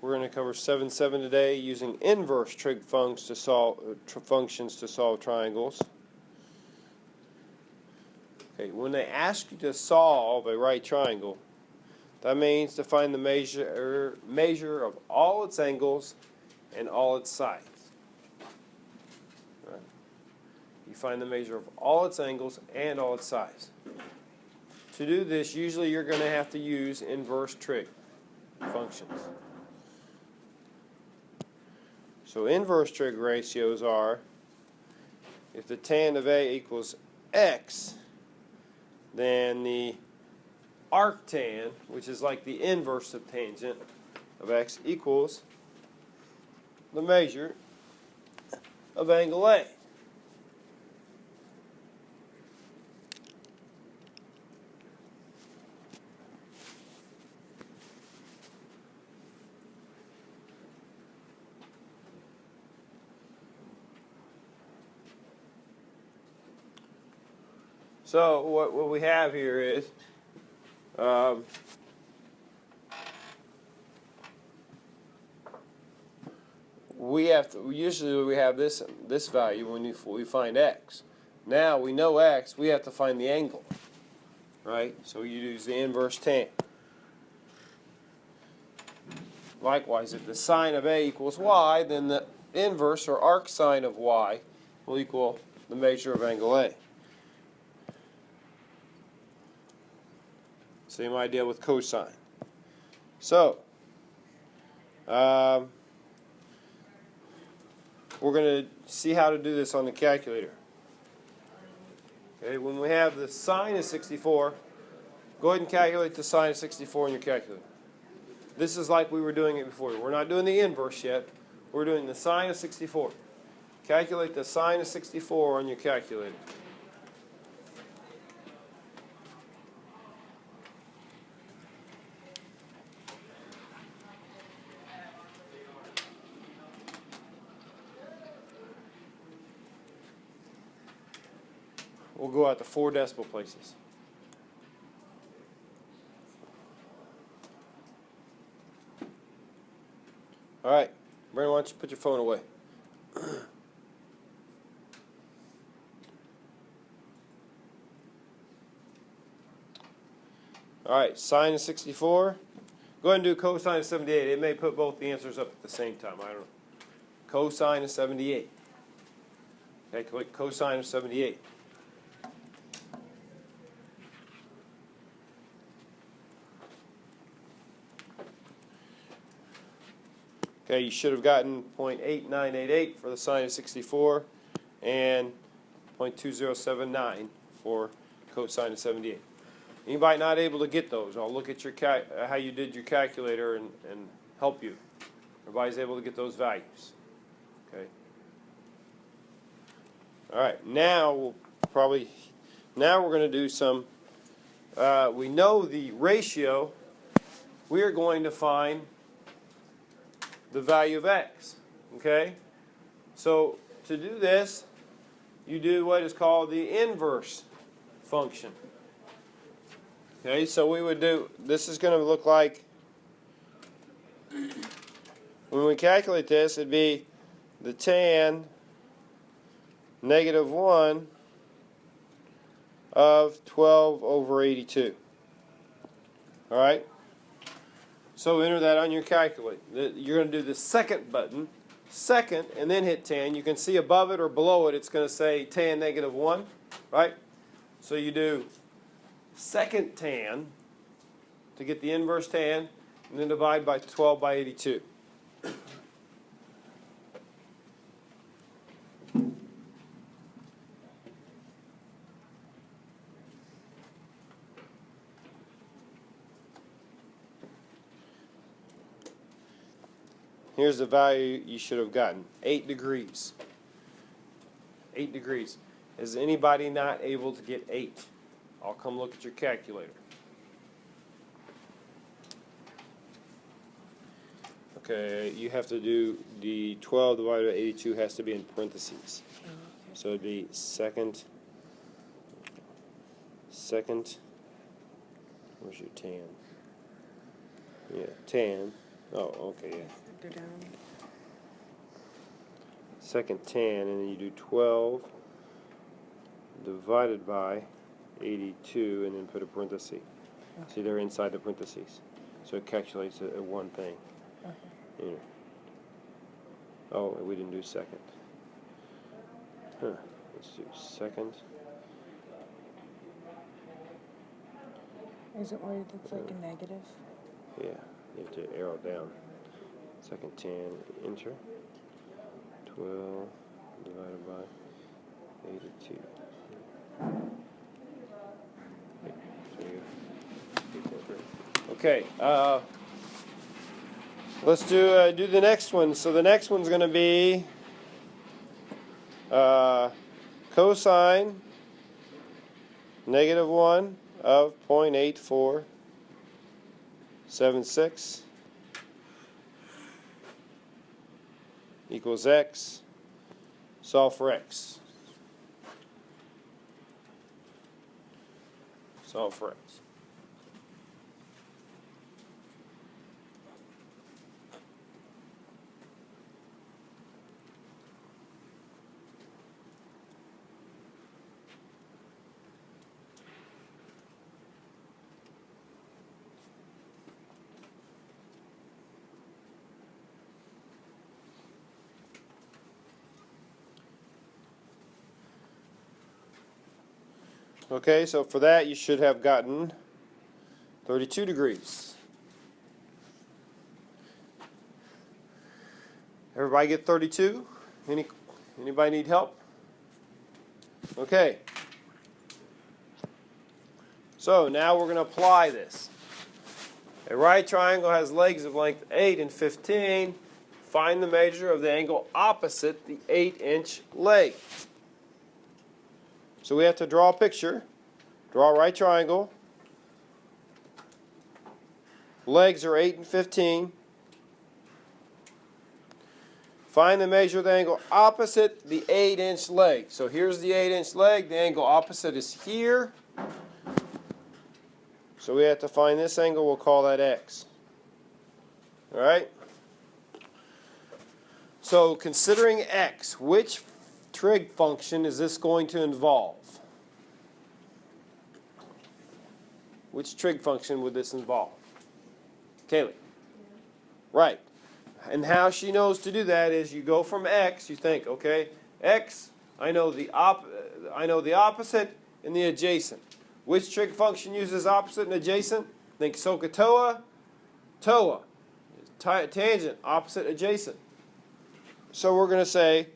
We're going to cover 7-7 today using inverse trig functions to solve triangles. Okay, when they ask you to solve a right triangle, that means to find the measure of all its angles and all its sides. Right. You find the measure of all its angles and all its sides. To do this, usually you're going to have to use inverse trig functions. So inverse trig ratios are, if the tan of A equals x, then the arctan, which is like the inverse of tangent of x, equals the measure of angle A. So what we have here is usually we have this value when we find x. Now we know x, we have to find the angle, right? So you use the inverse tan. Likewise, if the sine of A equals y, then the inverse or arc sine of y will equal the measure of angle A. Same idea with cosine. So, we're going to see how to do this on the calculator. Okay, when we have the sine of 64, go ahead and calculate the sine of 64 on your calculator. This is like we were doing it before. We're not doing the inverse yet. We're doing the sine of 64. Calculate the sine of 64 on your calculator. We'll go out to 4 decimal places. All right, Brandon, why don't you put your phone away? All right, sine of 64. Go ahead and do cosine of 78. It may put both the answers up at the same time. I don't know. Cosine of 78. Okay, click cosine of 78. Okay, you should have gotten 0.8988 for the sine of 64 and 0.2079 for cosine of 78. Anybody not able to get those, I'll look at your how you did your calculator and help you. Everybody's able to get those values. Okay. All right, now we're going to do some, we know the ratio. We are going to find the value of x. Okay? So to do this, you do what is called the inverse function. Okay, so we would do, this is going to look like, when we calculate this, it'd be the tan -1 of 12 over 82. All right? So enter that on your calculator. You're going to do the second button, second, and then hit tan. You can see above it or below it, it's going to say tan -1, right? So you do second tan to get the inverse tan, and then divide by 12 by 82. Here's the value you should have gotten. 8 degrees. 8 degrees. Is anybody not able to get 8? I'll come look at your calculator. Okay, you have to do the 12 divided by 82 has to be in parentheses. Oh, okay. So it'd be second, where's your tan? Yeah, tan, Oh, okay, yeah. Go down. Second tan, and then you do 12 divided by 82, and then put a parenthesis. See, they're inside the parentheses. So it calculates a one thing. Yeah. Oh, we didn't do second. Huh. Let's do second. Is it where it's like a negative? Yeah, you have to arrow down. Second tan, enter. 12 divided by 82. Okay, let's do the next one. So the next one's going to be cosine -1 of 0.8476 equals x. Solve for x. Solve for x. Okay, so for that you should have gotten 32 degrees. Everybody get 32? Anybody need help? Okay. So now we're going to apply this. A right triangle has legs of length 8 and 15. Find the measure of the angle opposite the 8-inch leg. So we have to draw a picture. Draw a right triangle. Legs are 8 and 15. Find the measure of the angle opposite the 8-inch leg. So here's the 8-inch leg. The angle opposite is here. So we have to find this angle. We'll call that x. All right? So considering x, which trig function is this going to involve? Which trig function would this involve? Kaylee? Right. And how she knows to do that is you go from x, you think, okay, x, I know the opposite and the adjacent. Which trig function uses opposite and adjacent? Think SOHCAHTOA, TOA. Tangent, opposite, adjacent. So we're going to say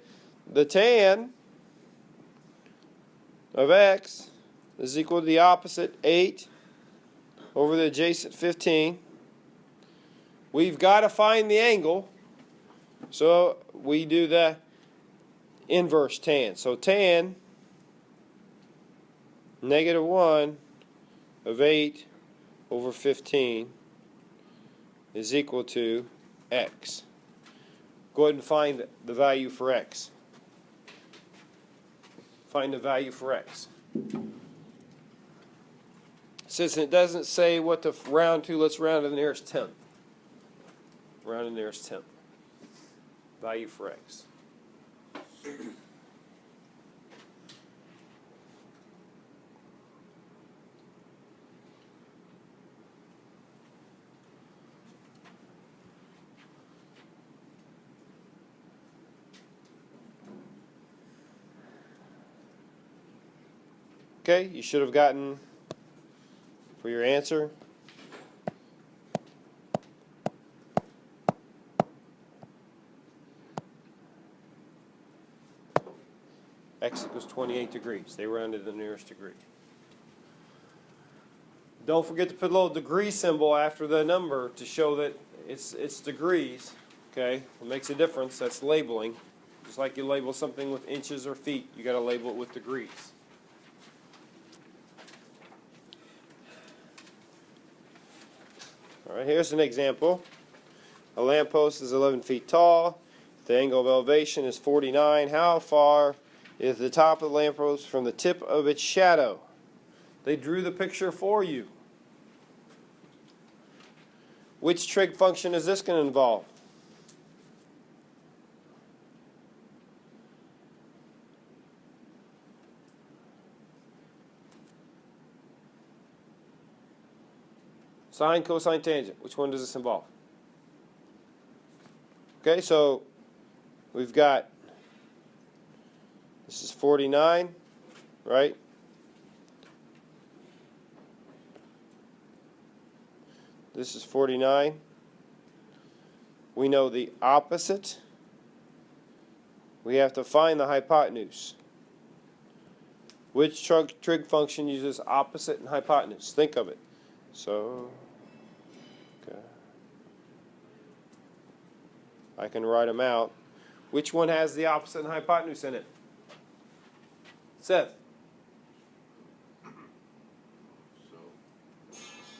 the tan of x is equal to the opposite 8 over the adjacent 15. We've got to find the angle, so we do the inverse tan. So tan -1 of 8 over 15 is equal to x. Go ahead and find the value for x. Find the value for x. Since it doesn't say what to round to, let's round to the nearest tenth. Round to the nearest tenth. Value for x. Okay, you should have gotten for your answer x equals 28 degrees. They rounded the nearest degree. Don't forget to put a little degree symbol after the number to show that it's degrees. Okay, it makes a difference. That's labeling. Just like you label something with inches or feet, you got to label it with degrees. All right, here's an example. A lamppost is 11 feet tall. The angle of elevation is 49. How far is the top of the lamppost from the tip of its shadow? They drew the picture for you. Which trig function is this going to involve? Sine, cosine, tangent. Which one does this involve? Okay, so we've got, this is 49, right? This is 49. We know the opposite. We have to find the hypotenuse. Which trig function uses opposite and hypotenuse? Think of it. So, okay. I can write them out. Which one has the opposite and hypotenuse in it? Seth?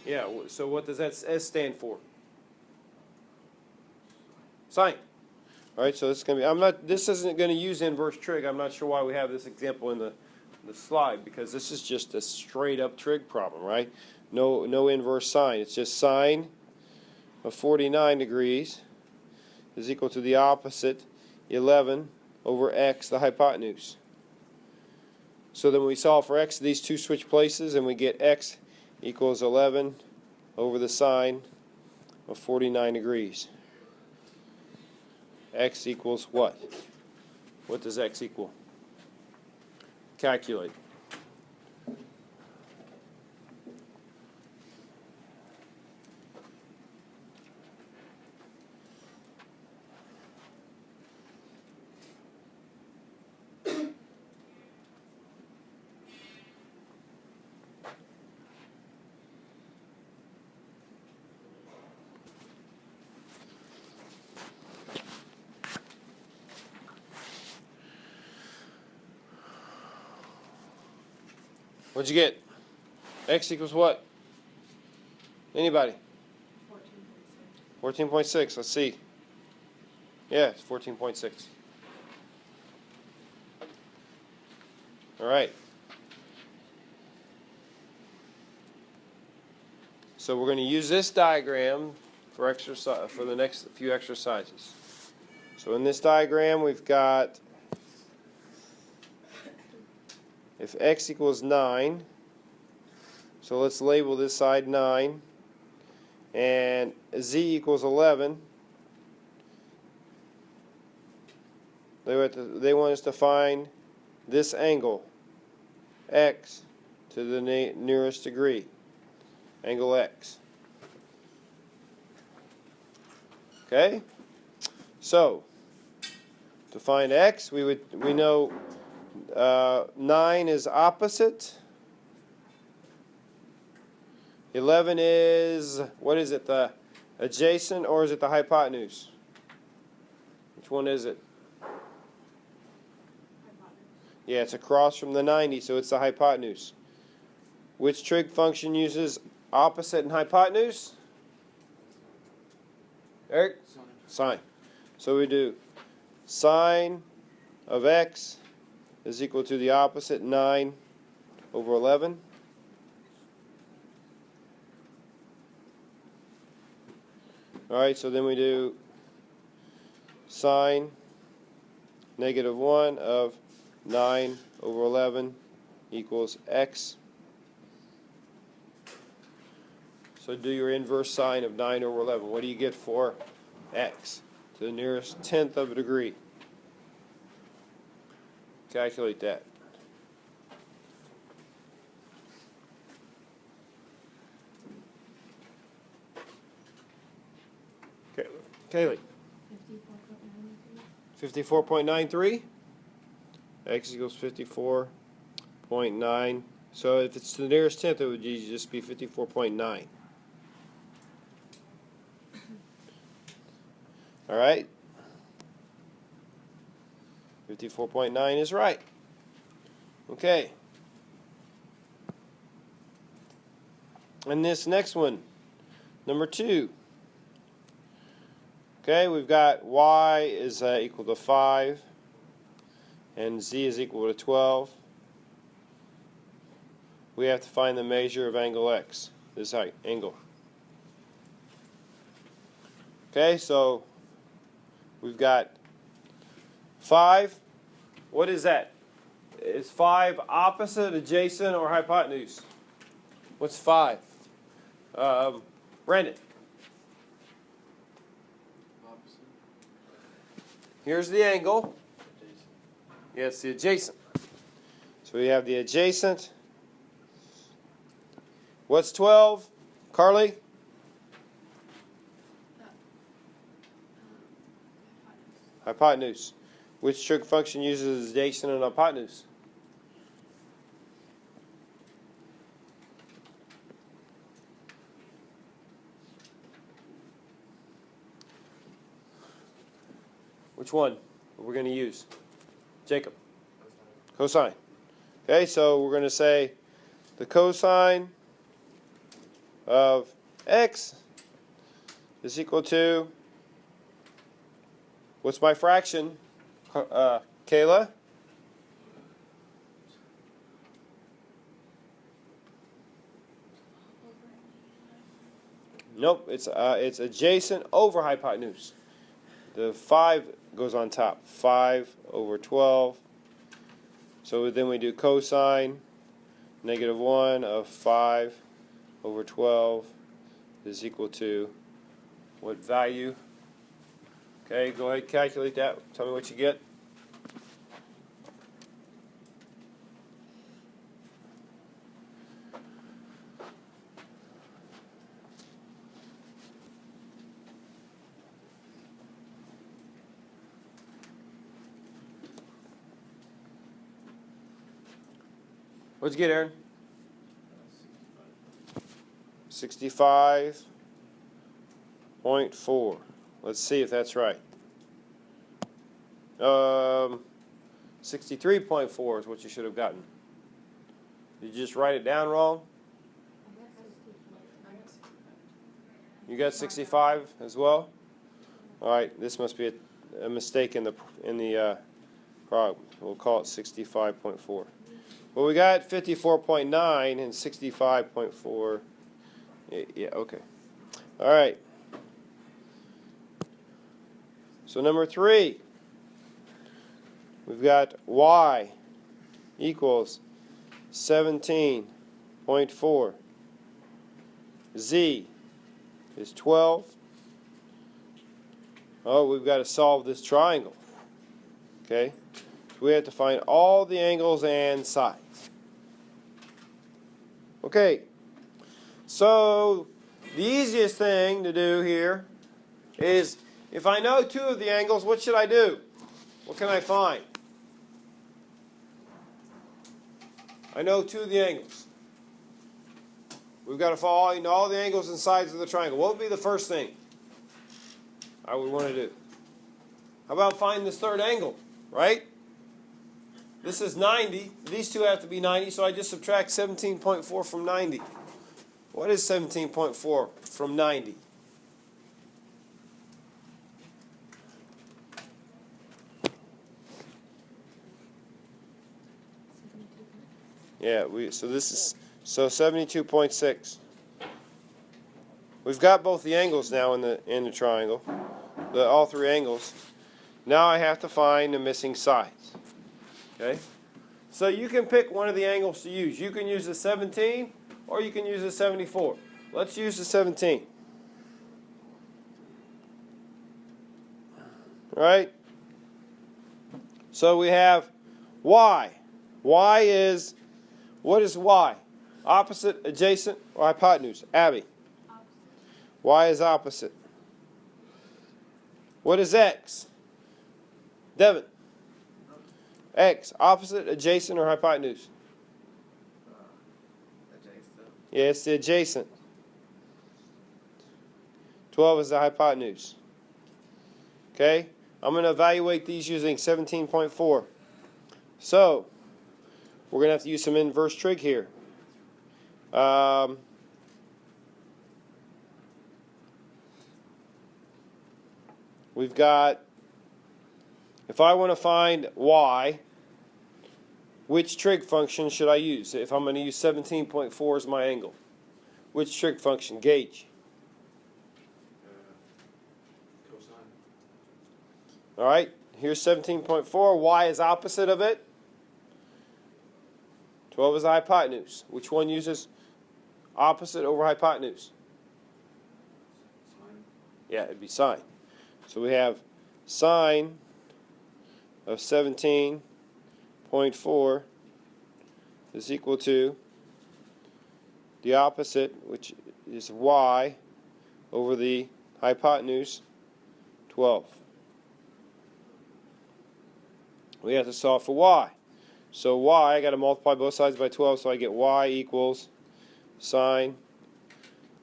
Yeah, so what does that S stand for? Sine. All right, so this is going to be, this isn't going to use inverse trig. I'm not sure why we have this example in the slide, because this is just a straight up trig problem, right? No inverse sine. It's just sine of 49 degrees is equal to the opposite 11 over x, the hypotenuse. So then we solve for x, these two switch places, and we get x equals 11 over the sine of 49 degrees. X equals what? What does x equal? Calculate. What'd you get? X equals what? Anybody? 14.6. Let's see. Yeah, it's 14.6. All right. So we're going to use this diagram for the next few exercises. So in this diagram, we've got, if x equals 9, so let's label this side 9, and z equals 11, they want us to find this angle, x, to the nearest degree, angle x. Okay? So, to find x, we know 9 is opposite. 11 is, what is it, the adjacent, or is it the hypotenuse? Which one is it? Yeah, it's across from the 90, so it's the hypotenuse. Which trig function uses opposite and hypotenuse? Eric? Sine. So we do sine of x is equal to the opposite 9 over 11. Alright, so then we do sine -1 of 9 over 11 equals x. So do your inverse sine of 9 over 11. What do you get for x? To the nearest tenth of a degree. Calculate that. Okay, Kaylee. 54.93. X equals 54.9. So if it's to the nearest tenth, it would just be 54.9. All right. 54.9 is right. Okay. And this next one, number 2. Okay, we've got y is equal to 5 and z is equal to 12. We have to find the measure of angle x, this angle. Okay, so we've got 5. What is that? Is 5 opposite, adjacent, or hypotenuse? What's 5? Brandon. Opposite. Here's the angle. Adjacent. Yeah, it's the adjacent. So we have the adjacent. What's 12? Carly? Hypotenuse. Which trig function uses adjacent and hypotenuse? Which one are we going to use? Jacob. Cosine. Okay, so we're going to say the cosine of x is equal to, what's my fraction? Kayla? Nope, it's adjacent over hypotenuse. The 5 goes on top. 5 over 12. So then we do cosine -1 of 5 over 12 is equal to what value? Okay, go ahead, calculate that. Tell me what you get. What'd you get, Aaron? 65.4. Let's see if that's right. 63.4 is what you should have gotten. Did you just write it down wrong? You got 65 as well? All right, this must be a mistake in the problem. We'll call it 65.4. Well, we got 54.9 and 65.4. Yeah, okay. All right. So number 3, we've got y equals 17.4. Z is 12. Oh, we've got to solve this triangle. Okay? So we have to find all the angles and sides. Okay. So the easiest thing to do here is, if I know 2 of the angles, what should I do? What can I find? I know 2 of the angles. We've got to find all the angles and sides of the triangle. What would be the first thing I would want to do? How about find this third angle, right? This is 90. These 2 have to be 90, so I just subtract 17.4 from 90. What is 17.4 from 90? Yeah, so 72.6. We've got both the angles now in the triangle, all 3 angles. Now I have to find the missing sides. Okay? So you can pick one of the angles to use. You can use the 17 or you can use the 74. Let's use the 17. All right? So we have y. Y is, what is y? Opposite, adjacent, or hypotenuse? Abby. Opposite. Y is opposite. What is x? Devin. X, opposite, adjacent, or hypotenuse? Adjacent. Yeah, it's the adjacent. 12 is the hypotenuse. Okay? I'm going to evaluate these using 17.4. So, we're going to have to use some inverse trig here. We've got, if I want to find y, which trig function should I use? If I'm going to use 17.4 as my angle, which trig function? Gauge. All right, here's 17.4. Y is opposite of it. 12 is the hypotenuse. Which one uses opposite over hypotenuse? Sine. Yeah, it'd be sine. So we have sine of 17.4 is equal to the opposite, which is y, over the hypotenuse, 12. We have to solve for y. So y, I got to multiply both sides by 12, so I get y equals sine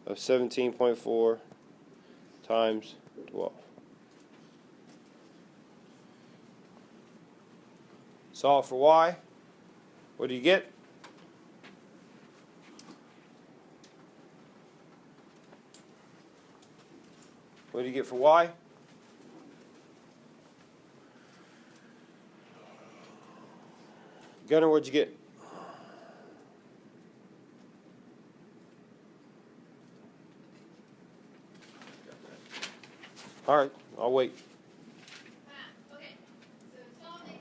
of 17.4 times 12. Solve for y. What do you get? What do you get for y? Gunnar, what'd you get? All right, I'll wait. Okay, so solving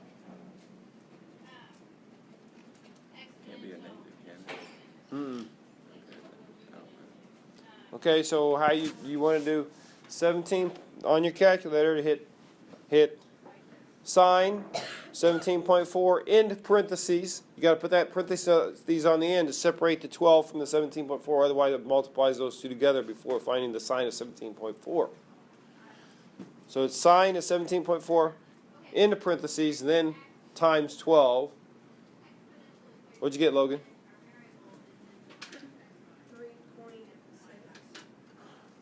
Can't be a negative, can it? Mm-mm. Okay. Okay, so how you want to do 17 on your calculator to hit sine 17.4 into parentheses. You got to put that parentheses on the end to separate the 12 from the 17.4. Otherwise, it multiplies those two together before finding the sine of 17.4. So it's sine of 17.4 into parentheses, and then times 12. What'd you get, Logan?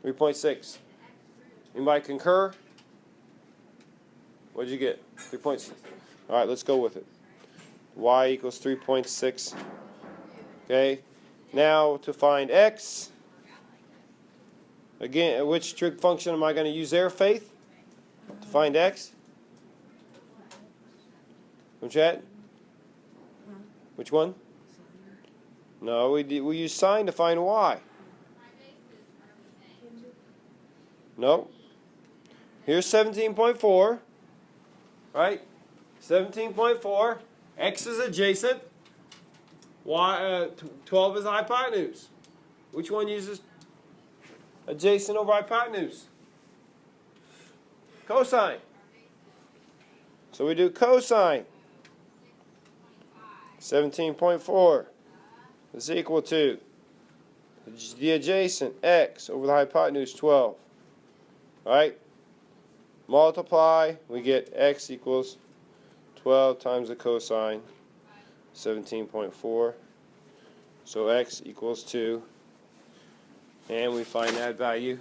3.6. Anybody concur? What'd you get? 3.6. All right, let's go with it. Y equals 3.6. Okay. Now to find x. Again, which trig function am I going to use there, Faith? To find x? Which at? Which one? No, we use sine to find y. No. Here's 17.4. Right? 17.4. X is adjacent. Y 12 is hypotenuse. Which one uses adjacent over hypotenuse? Cosine. So we do cosine. 17.4 is equal to the adjacent x over the hypotenuse 12. Right? Multiply, we get x equals 12 times the cosine 17.4. So x equals 2. And we find that value.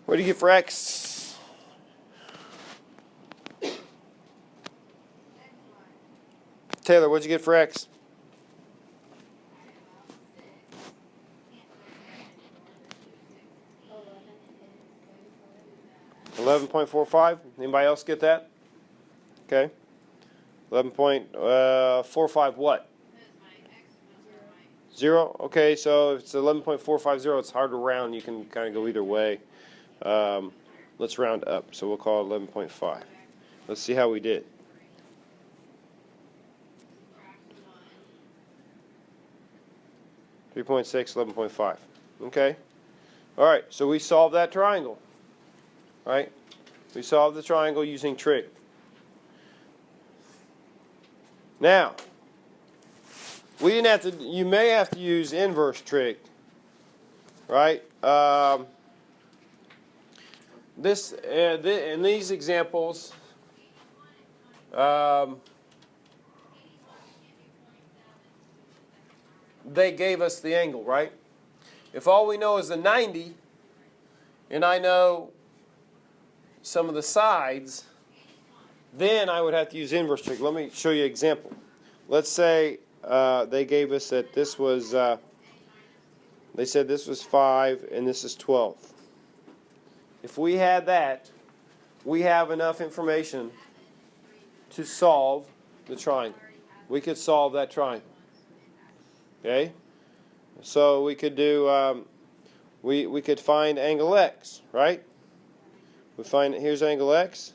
What do you get for x? Taylor, what'd you get for x? 11.45. Anybody else get that? Okay. 11.45 what? 0. Okay, so if it's 11.450, it's hard to round. You can kind of go either way. Let's round up. So we'll call it 11.5. Let's see how we did. .6, 11.5. Okay. All right. So we solved that triangle. Right? We solved the triangle using trig. Now, we didn't have to. You may have to use inverse trig. Right? In these examples, they gave us the angle, right? If all we know is the 90, and I know some of the sides, then I would have to use inverse trig. Let me show you an example. Let's say they gave us that this was, they said this was 5 and this is 12. If we had that, we have enough information to solve the triangle. We could solve that triangle. Okay? So we could do, we could find angle x, right? Here's angle x.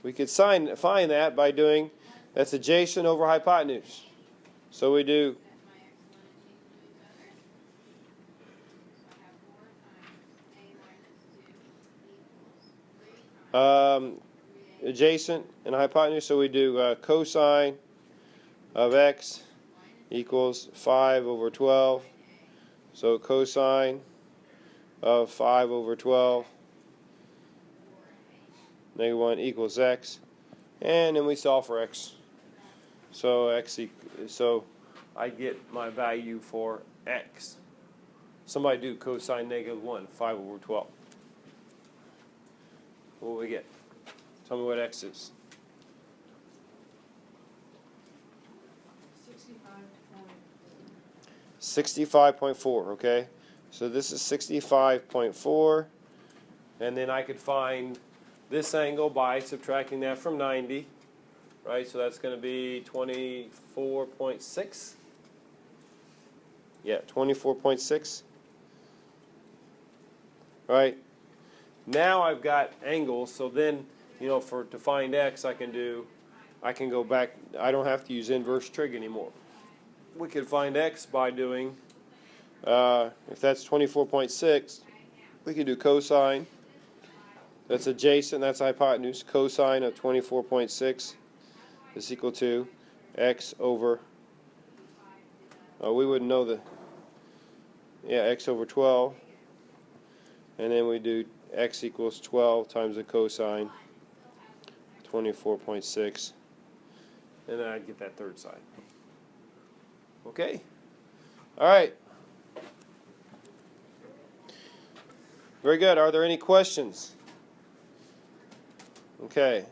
We could find that by doing, that's adjacent over hypotenuse. So we do adjacent and hypotenuse, so we do cosine of x equals 5 over 12. So cosine of 5 over 12, -1 equals x, and then we solve for x. So so I get my value for x. Somebody do cosine -1, 5 over 12. What do we get? Tell me what x is. 65.4, okay? So this is 65.4, and then I could find this angle by subtracting that from 90, right? So that's going to be 24.6. Yeah, 24.6. Right? Now I've got angles, so then, to find x, I can go back, I don't have to use inverse trig anymore. We could find x by doing, if that's 24.6, we could do cosine. That's adjacent, that's hypotenuse. Cosine of 24.6 is equal to x over, we wouldn't know x over 12. And then we do x equals 12 times the cosine, 24.6. And then I'd get that third side. Okay? All right. Very good. Are there any questions? Okay.